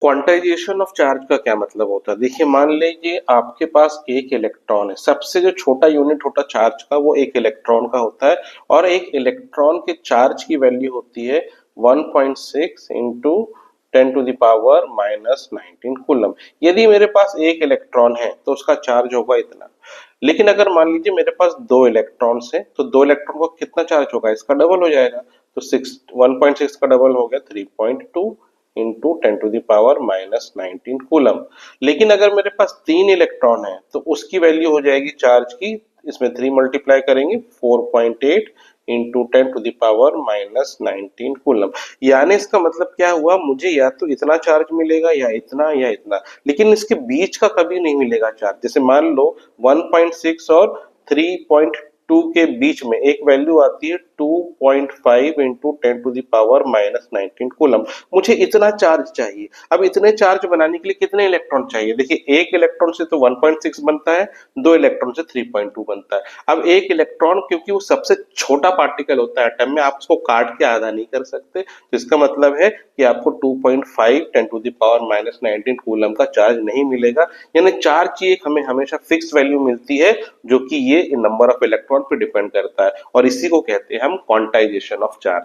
Quantization of charge का क्या मतलब होता है? देखिए, मान लीजिए आपके पास एक इलेक्ट्रॉन है। सबसे जो छोटा यूनिट होता है चार्ज का वो एक इलेक्ट्रॉन का होता है, और एक इलेक्ट्रॉन के चार्ज की वैल्यू होती है 1.6 इंटू 10⁻⁻19 कूलम। यदि मेरे पास एक इलेक्ट्रॉन है तो उसका चार्ज होगा इतना। लेकिन अगर मान लीजिए मेरे पास दो इलेक्ट्रॉन्स हैं, तो दो इलेक्ट्रॉन को कितना चार्ज होगा? इसका डबल हो जाएगा। तो 1.6 का डबल हो गया 3.2 इंटू 10⁻⁻19 कूलम। लेकिन अगर मेरे पास तीन इलेक्ट्रॉन है तो उसकी वैल्यू हो जाएगी चार्ज की, इसमें 3 मल्टीप्लाई करेंगे 4.8 इंटू 10⁻⁻19 कूलम। यानी इसका मतलब क्या हुआ, मुझे या तो इतना चार्ज मिलेगा या इतना या इतना, लेकिन इसके बीच का कभी नहीं मिलेगा चार्ज। जैसे मान लो 1.6 और 3.2 के बीच में एक वैल्यू आती है 2.5 इंटू 10⁻⁻19 कूलम। मुझे इतना चार्ज चाहिए। अब इतने चार्ज बनाने के लिए कितने इलेक्ट्रॉन चाहिए? देखिए, एक इलेक्ट्रॉन से तो 1.6 बनता है, दो इलेक्ट्रॉन से 3.2 बनता है। अब एक इलेक्ट्रॉन क्योंकि वो सबसे छोटा पार्टिकल होता है एटम में, आप उसको काट के आधा नहीं कर सकते, तो इसका मतलब है कि आपको 2.5 10⁻⁻19 कूलम का चार्ज नहीं मिलेगा। यानी चार्ज की एक हमें हमेशा फिक्स वैल्यू मिलती है, जो कि ये नंबर ऑफ इलेक्ट्रॉन पे डिपेंड करता है, और इसी को कहते हैं हम क्वांटाइजेशन ऑफ चार्ज।